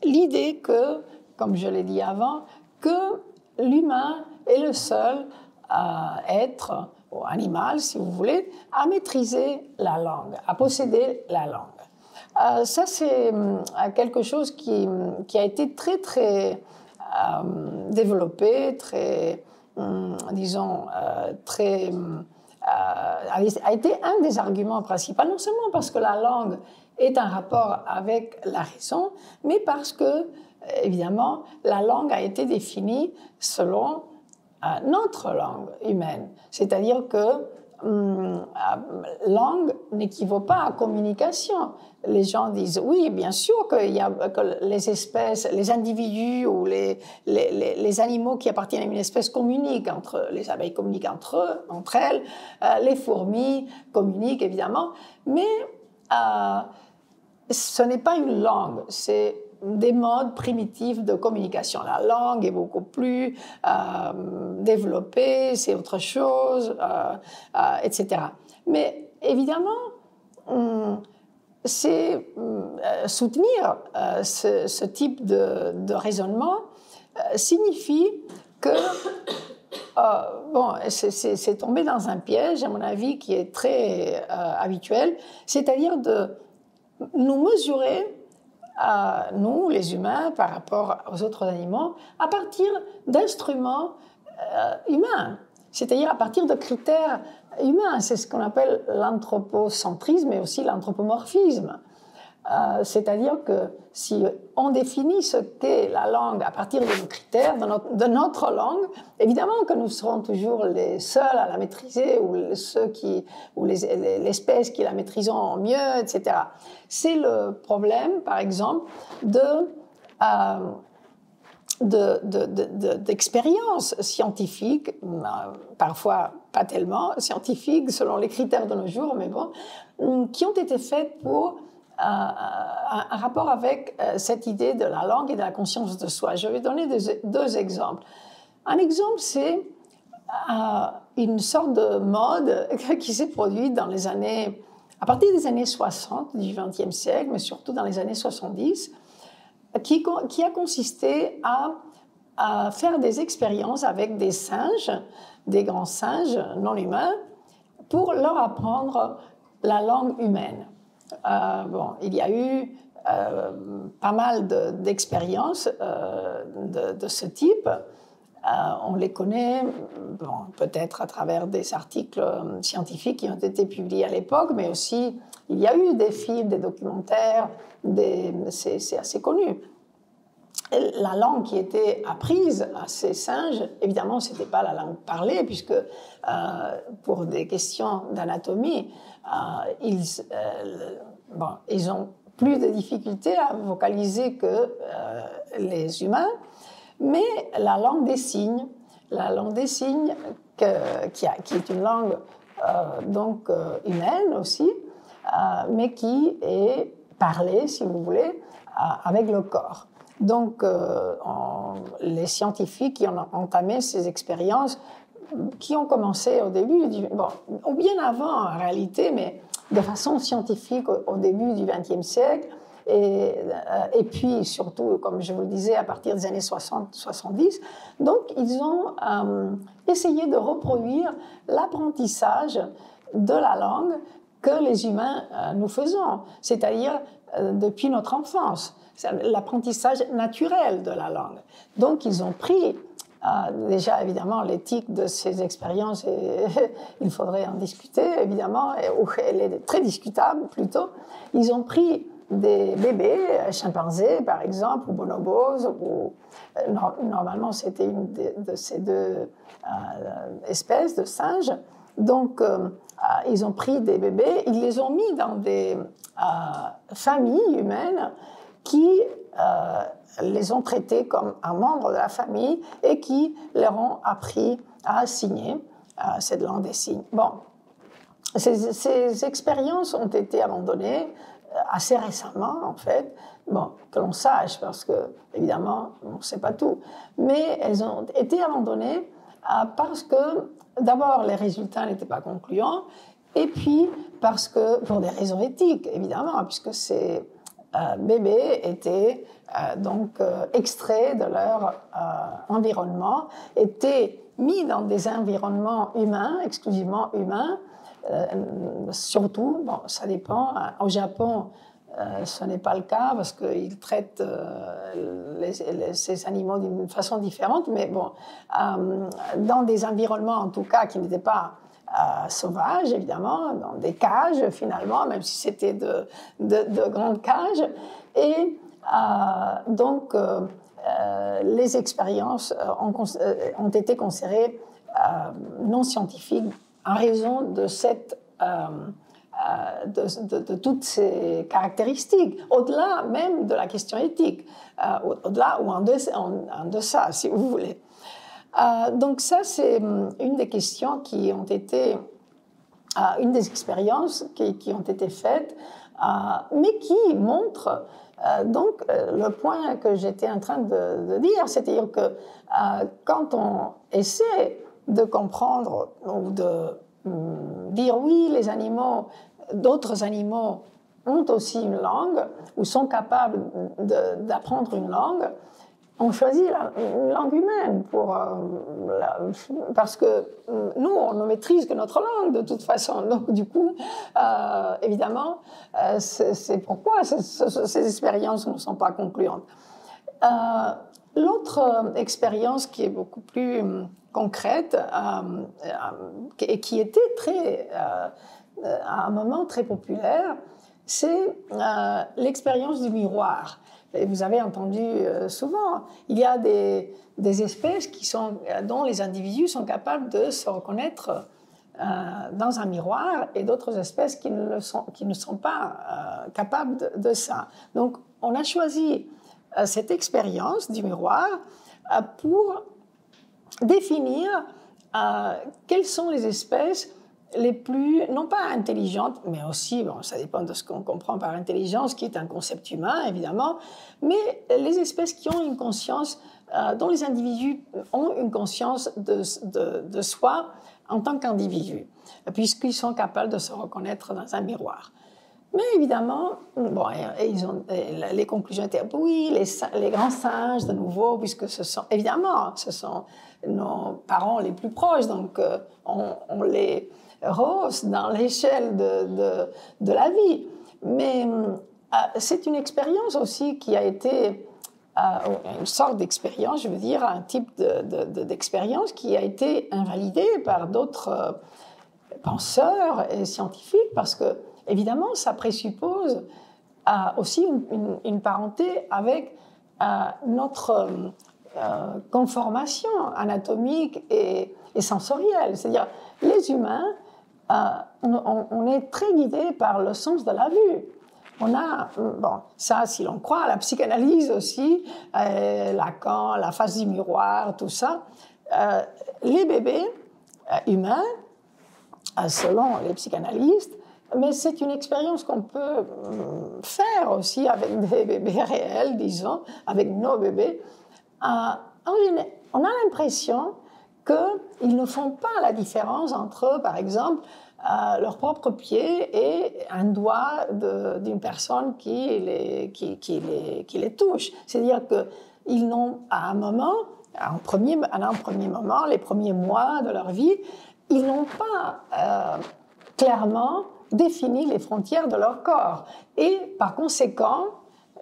l'idée que, comme je l'ai dit avant, que l'humain est le seul être, ou animal si vous voulez, à maîtriser la langue, à posséder la langue. Ça, c'est quelque chose qui a été très, très développé, très, disons, très a été un des arguments principaux, non seulement parce que la langue est un rapport avec la raison, mais parce que, évidemment, la langue a été définie selon notre langue humaine. C'est-à-dire que langue n'équivaut pas à communication. Les gens disent oui, bien sûr que les espèces, les individus ou les animaux qui appartiennent à une espèce communiquent entre les abeilles communiquent entre elles, les fourmis communiquent évidemment, mais ce n'est pas une langue, c'est des modes primitifs de communication. La langue est beaucoup plus développée, c'est autre chose, etc. Mais évidemment, c'est soutenir ce type de raisonnement signifie que bon, c'est tomber dans un piège, à mon avis, qui est très habituel, c'est-à-dire de nous mesurer nous, les humains, par rapport aux autres animaux, à partir d'instruments humains, c'est-à-dire à partir de critères humains. C'est ce qu'on appelle l'anthropocentrisme et aussi l'anthropomorphisme. C'est-à-dire que si on définit ce qu'est la langue à partir de nos critères, de notre langue, évidemment que nous serons toujours les seuls à la maîtriser ou l'espèce qui la maîtrisons mieux, etc. C'est le problème, par exemple, d'expériences scientifiques, parfois pas tellement scientifiques selon les critères de nos jours, mais bon, qui ont été faites pour un rapport avec cette idée de la langue et de la conscience de soi. Je vais donner deux exemples. Un exemple, c'est une sorte de mode qui s'est produite à partir des années 60 du XXe siècle, mais surtout dans les années 70, qui a consisté à faire des expériences avec des singes, des grands singes non humains, pour leur apprendre la langue humaine. Bon, il y a eu pas mal d'expériences de ce type. On les connaît, bon, peut-être à travers des articles scientifiques qui ont été publiés à l'époque, mais aussi il y a eu des films, des documentaires, c'est assez connu. La langue qui était apprise à ces singes, évidemment, ce n'était pas la langue parlée, puisque pour des questions d'anatomie, ils ont plus de difficultés à vocaliser que les humains, mais la langue des signes qui est une langue humaine aussi, mais qui est parlée, si vous voulez, avec le corps. Donc, les scientifiques qui ont entamé ces expériences, qui ont commencé au début, ou bien avant en réalité, mais de façon scientifique au début du XXe siècle, et puis surtout, comme je vous le disais, à partir des années 60-70. Donc, ils ont essayé de reproduire l'apprentissage de la langue que les humains nous faisons, c'est-à-dire depuis notre enfance. C'est l'apprentissage naturel de la langue. Donc, ils ont pris, déjà, évidemment, l'éthique de ces expériences, il faudrait en discuter, évidemment, elle est très discutable, plutôt. Ils ont pris des bébés, chimpanzés, par exemple, ou bonobos, ou normalement, c'était une de ces deux espèces de singes. Donc, ils ont pris des bébés, ils les ont mis dans des familles humaines qui les ont traités comme un membre de la famille et qui leur ont appris à signer cette langue des signes. Bon, ces expériences ont été abandonnées assez récemment, en fait. Bon, que l'on sache, parce que, évidemment, on ne sait pas tout. Mais elles ont été abandonnées parce que, d'abord, les résultats n'étaient pas concluants, et puis parce que, pour des raisons éthiques, évidemment, puisque ces bébés étaient extraits de leur environnement, étaient mis dans des environnements humains, exclusivement humains, surtout, bon, ça dépend, au Japon, ce n'est pas le cas parce qu'ils traitent ces animaux d'une façon différente, mais bon, dans des environnements en tout cas qui n'étaient pas sauvages, évidemment, dans des cages finalement, même si c'était de grandes cages. Et donc, les expériences ont été considérées non scientifiques en raison de de toutes ces caractéristiques, au-delà même de la question éthique, au-delà ou en deçà, si vous voulez. Donc ça, c'est une des questions qui ont été, une des expériences qui ont été faites, mais qui montre donc le point que j'étais en train de dire, c'est-à-dire que quand on essaie de comprendre ou de dire oui, les animaux, d'autres animaux ont aussi une langue ou sont capables d'apprendre une langue, on choisit une langue humaine parce que nous, on ne maîtrise que notre langue de toute façon. Donc, du coup, évidemment, c'est pourquoi ces expériences ne sont pas concluantes. L'autre expérience qui est beaucoup plus concrète et qui était à un moment très populaire, c'est l'expérience du miroir. Et vous avez entendu souvent, il y a des espèces dont les individus sont capables de se reconnaître dans un miroir et d'autres espèces qui ne sont pas capables de ça. Donc, on a choisi cette expérience du miroir pour définir quelles sont les espèces les plus, non pas intelligentes, mais aussi, bon, ça dépend de ce qu'on comprend par intelligence, qui est un concept humain, évidemment, mais les espèces qui ont une conscience, dont les individus ont une conscience de soi en tant qu'individus, puisqu'ils sont capables de se reconnaître dans un miroir. Mais évidemment, bon, les conclusions étaient, oui, les grands singes, de nouveau, puisque ce sont nos parents les plus proches, donc on les rehausse dans l'échelle de la vie. Mais c'est une expérience aussi qui a été, une sorte d'expérience, je veux dire, un type d'expérience qui a été invalidée par d'autres penseurs et scientifiques, parce que évidemment, ça présuppose aussi une parenté avec notre conformation anatomique et sensorielle. C'est-à-dire, les humains, on est très guidés par le sens de la vue. On a, bon, ça, si l'on croit à la psychanalyse aussi, Lacan, la face du miroir, tout ça, les bébés humains, selon les psychanalystes, mais c'est une expérience qu'on peut faire aussi avec des bébés réels, disons, avec nos bébés. On a l'impression qu'ils ne font pas la différence entre, par exemple, leur propre pied et un doigt d'une personne qui les touche. C'est-à-dire qu'ils n'ont, à un moment, à un premier moment, les premiers mois de leur vie, ils n'ont pas clairement défini les frontières de leur corps et, par conséquent,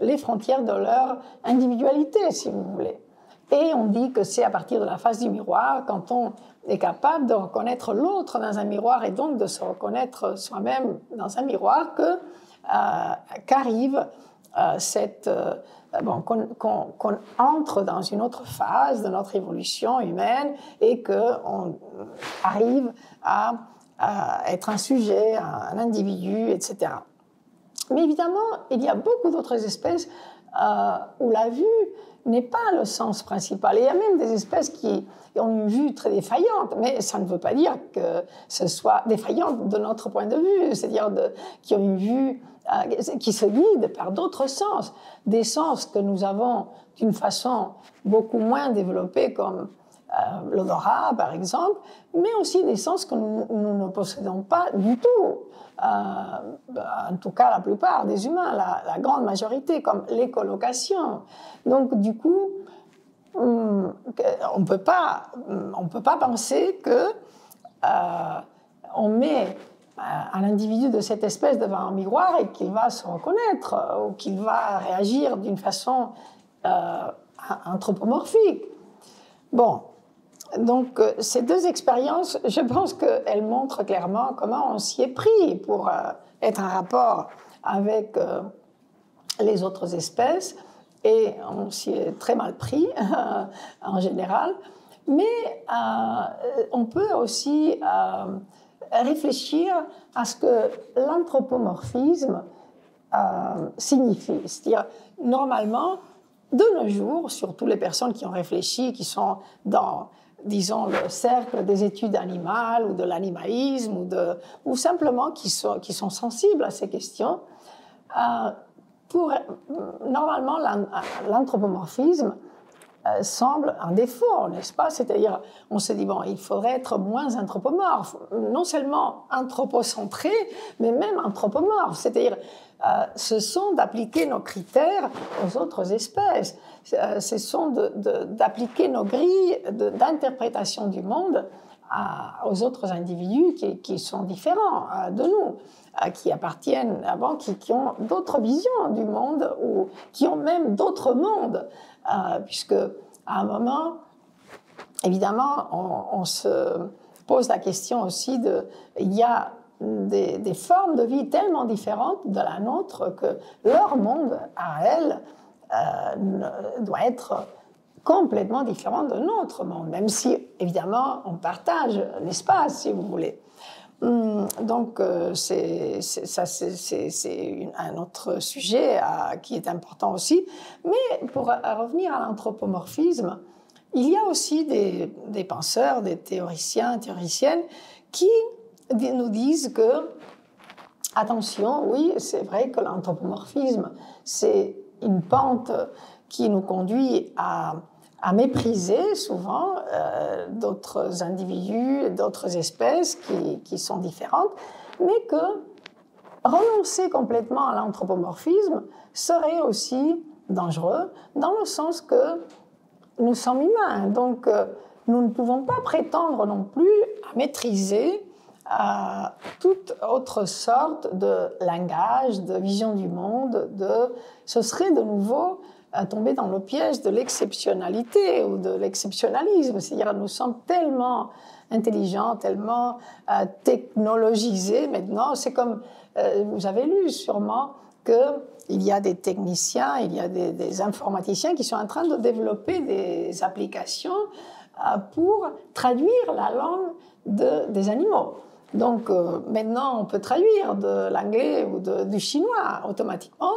les frontières de leur individualité, si vous voulez. Et on dit que c'est à partir de la face du miroir, quand on est capable de reconnaître l'autre dans un miroir et donc de se reconnaître soi-même dans un miroir, qu'arrive qu'on entre dans une autre phase de notre évolution humaine et qu'on arrive à être un sujet, un individu, etc. Mais évidemment, il y a beaucoup d'autres espèces où la vue n'est pas le sens principal. Et il y a même des espèces qui ont une vue très défaillante, mais ça ne veut pas dire que ce soit défaillante de notre point de vue, c'est-à-dire qui ont une vue qui se guide par d'autres sens, des sens que nous avons d'une façon beaucoup moins développée comme l'odorat, par exemple, mais aussi des sens que nous ne possédons pas du tout. En tout cas, la plupart des humains, la grande majorité, comme l'écholocation. Donc, du coup, on ne peut pas penser que on met à l'individu de cette espèce devant un miroir et qu'il va se reconnaître ou qu'il va réagir d'une façon anthropomorphique. Bon, donc ces deux expériences, je pense qu'elles montrent clairement comment on s'y est pris pour être en rapport avec les autres espèces, et on s'y est très mal pris en général. Mais on peut aussi réfléchir à ce que l'anthropomorphisme signifie. C'est-à-dire, normalement, de nos jours, surtout les personnes qui ont réfléchi, qui sont dans, disons, le cercle des études animales ou de l'animalisme, ou simplement qui sont sensibles à ces questions, normalement, l'anthropomorphisme semble un défaut, n'est-ce pas? C'est-à-dire, on se dit, bon, il faudrait être moins anthropomorphe, non seulement anthropocentré, mais même anthropomorphe. C'est-à-dire, ce sont d'appliquer nos critères aux autres espèces, ce sont d'appliquer nos grilles d'interprétation du monde aux autres individus qui sont différents de nous, qui appartiennent avant, qui ont d'autres visions du monde ou qui ont même d'autres mondes, puisque à un moment, évidemment, on se pose la question aussi il y a des formes de vie tellement différentes de la nôtre que leur monde à elles doit être complètement différent de notre monde, même si, évidemment, on partage l'espace, si vous voulez. Donc, c'est un autre sujet qui est important aussi. Mais pour revenir à l'anthropomorphisme, il y a aussi des penseurs, des théoriciens, théoriciennes qui nous disent que, attention, oui, c'est vrai que l'anthropomorphisme, c'est une pente qui nous conduit à mépriser souvent d'autres individus, d'autres espèces qui sont différentes, mais que renoncer complètement à l'anthropomorphisme serait aussi dangereux, dans le sens que nous sommes humains, donc nous ne pouvons pas prétendre non plus à maîtriser toute autre sorte de langage, de vision du monde. Ce serait de nouveau tomber dans le piège de l'exceptionnalité ou de l'exceptionnalisme. C'est-à-dire nous sommes tellement intelligents, tellement technologisés maintenant. C'est comme, vous avez lu sûrement qu'il y a des techniciens, il y a des informaticiens qui sont en train de développer des applications pour traduire la langue des animaux. Donc maintenant, on peut traduire de l'anglais ou du chinois automatiquement.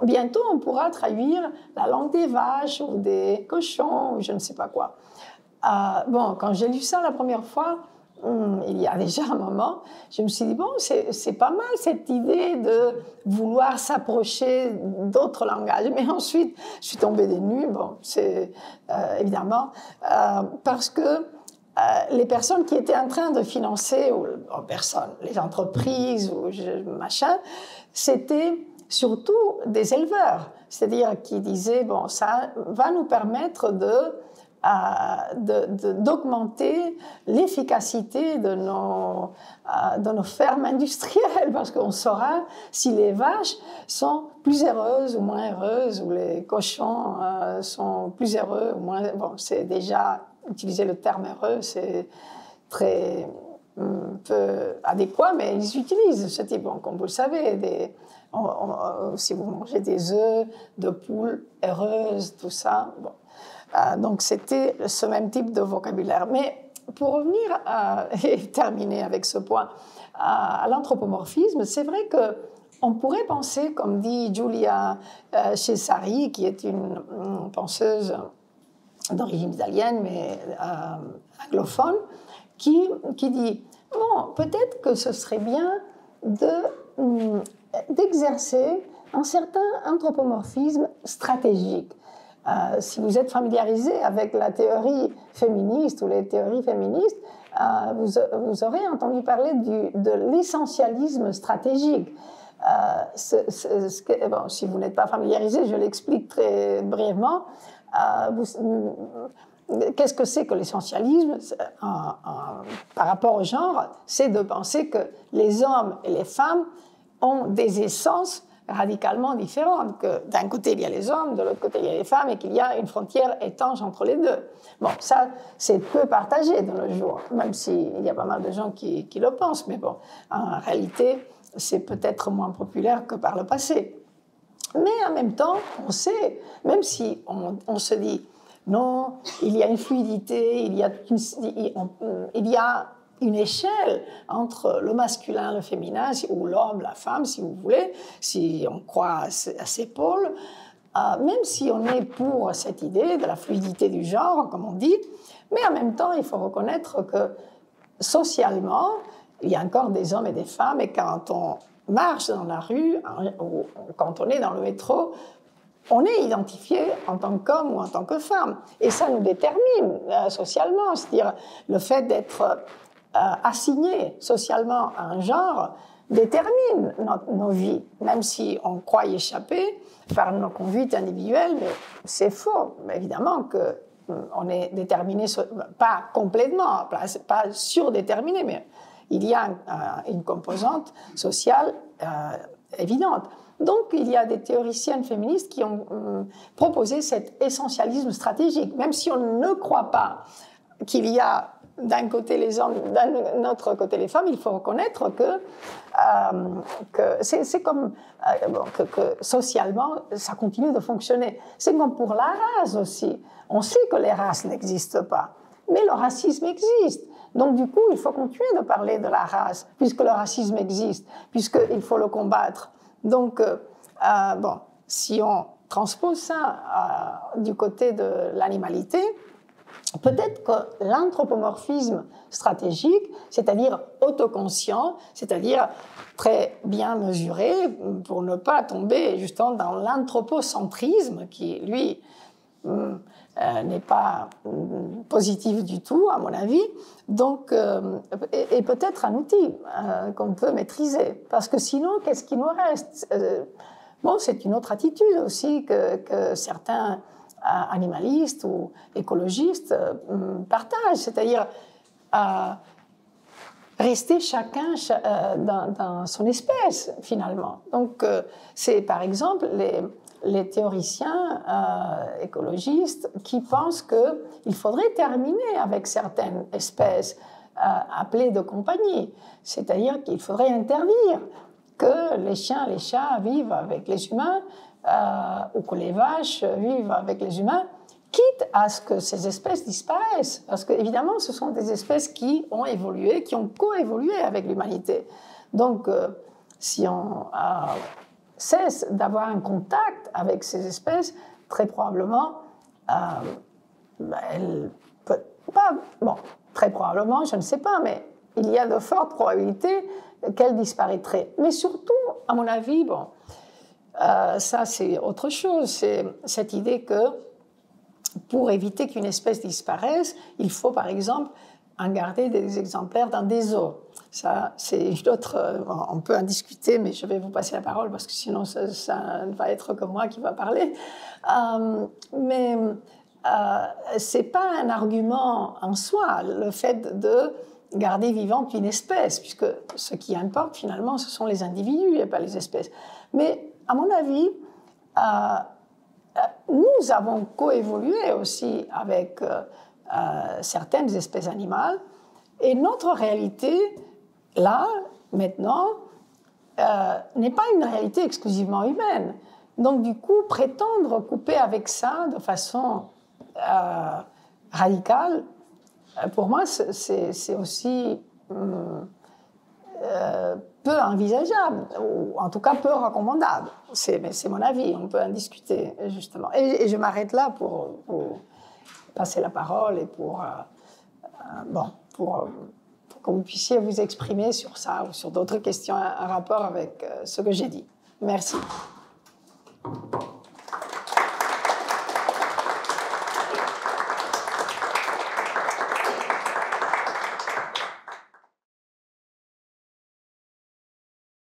Bientôt, on pourra traduire la langue des vaches ou des cochons ou je ne sais pas quoi. Bon, quand j'ai lu ça la première fois, il y a déjà un moment, je me suis dit, bon, c'est pas mal cette idée de vouloir s'approcher d'autres langages. Mais ensuite, je suis tombée des nues, bon, c'est évidemment, parce que les personnes qui étaient en train de financer, les entreprises ou machin, c'était surtout des éleveurs, c'est-à-dire qui disaient, bon, ça va nous permettre d'augmenter l'efficacité de nos fermes industrielles, parce qu'on saura si les vaches sont plus heureuses ou moins heureuses, ou les cochons sont plus heureux ou moins... Bon, c'est déjà... Utiliser le terme heureux, c'est très peu adéquat, mais ils utilisent ce type. Bon, comme vous le savez, si vous mangez des œufs de poule heureuses, tout ça. Bon. Donc, c'était ce même type de vocabulaire. Mais pour revenir et terminer avec ce point, à l'anthropomorphisme, c'est vrai qu'on pourrait penser, comme dit Giulia Cesari, qui est une penseuse d'origine italienne, mais anglophone, qui dit, bon, peut-être que ce serait bien d'exercer un certain anthropomorphisme stratégique. Si vous êtes familiarisé avec la théorie féministe ou les théories féministes, vous aurez entendu parler de l'essentialisme stratégique. Si vous n'êtes pas familiarisé, je l'explique très brièvement. qu'est-ce que c'est que l'essentialisme par rapport au genre? C'est de penser que les hommes et les femmes ont des essences radicalement différentes, que d'un côté il y a les hommes, de l'autre côté il y a les femmes, et qu'il y a une frontière étanche entre les deux. Bon, ça, c'est peu partagé de nos jours, même s'il y a pas mal de gens qui le pensent, mais bon, en réalité, c'est peut-être moins populaire que par le passé. Mais en même temps, on sait, même si on se dit, non, il y a une fluidité, il y a une échelle entre le masculin, le féminin, ou l'homme, la femme, si vous voulez, si on croit à ces pôles, même si on est pour cette idée de la fluidité du genre, comme on dit, mais en même temps, il faut reconnaître que socialement, il y a encore des hommes et des femmes, et quand on marche dans la rue, ou quand on est dans le métro, on est identifié en tant qu'homme ou en tant que femme. Et ça nous détermine socialement, c'est-à-dire le fait d'être assigné socialement à un genre détermine nos vies, même si on croit y échapper par nos conduites individuelles, mais c'est faux. Mais évidemment qu'on est déterminé, pas complètement, pas surdéterminé, mais il y a une composante sociale évidente. Donc, il y a des théoriciennes féministes qui ont proposé cet essentialisme stratégique. Même si on ne croit pas qu'il y a d'un côté les hommes, d'un autre côté les femmes, il faut reconnaître que c'est comme que socialement, ça continue de fonctionner. C'est comme pour la race aussi. On sait que les races n'existent pas, mais le racisme existe. Donc, du coup, il faut continuer de parler de la race, puisque le racisme existe, puisqu'il faut le combattre. Donc, bon, si on transpose ça du côté de l'animalité, peut-être que l'anthropomorphisme stratégique, c'est-à-dire autoconscient, c'est-à-dire très bien mesuré, pour ne pas tomber justement dans l'anthropocentrisme, qui, lui, n'est pas positif du tout, à mon avis, donc, et peut-être un outil qu'on peut maîtriser. Parce que sinon, qu'est-ce qui nous reste? Bon, c'est une autre attitude aussi que certains animalistes ou écologistes partagent, c'est-à-dire rester chacun dans son espèce, finalement. Donc, c'est par exemple les théoriciens écologistes qui pensent qu'il faudrait terminer avec certaines espèces appelées de compagnie, c'est-à-dire qu'il faudrait interdire que les chiens, les chats vivent avec les humains ou que les vaches vivent avec les humains, quitte à ce que ces espèces disparaissent. Parce qu'évidemment, ce sont des espèces qui ont évolué, qui ont coévolué avec l'humanité. Donc, si on cesse d'avoir un contact avec ces espèces, très probablement, elles peuvent pas... Bon, très probablement, je ne sais pas, mais il y a de fortes probabilités qu'elles disparaîtraient. Mais surtout, à mon avis, bon, ça c'est autre chose, c'est cette idée que pour éviter qu'une espèce disparaisse, il faut par exemple en garder des exemplaires dans des zoos. Ça, c'est une autre... on peut en discuter, mais je vais vous passer la parole parce que sinon ça ne va être que moi qui va parler. Mais ce n'est pas un argument en soi, le fait de garder vivante une espèce, puisque ce qui importe finalement, ce sont les individus et pas les espèces. Mais à mon avis, nous avons coévolué aussi avec certaines espèces animales, et notre réalité, là, maintenant, n'est pas une réalité exclusivement humaine. Donc, du coup, prétendre couper avec ça de façon radicale, pour moi, c'est aussi peu envisageable, ou en tout cas peu recommandable. C'est mon avis, on peut en discuter, justement. Et je m'arrête là pour passer la parole et pour que vous puissiez vous exprimer sur ça ou sur d'autres questions en rapport avec ce que j'ai dit. Merci.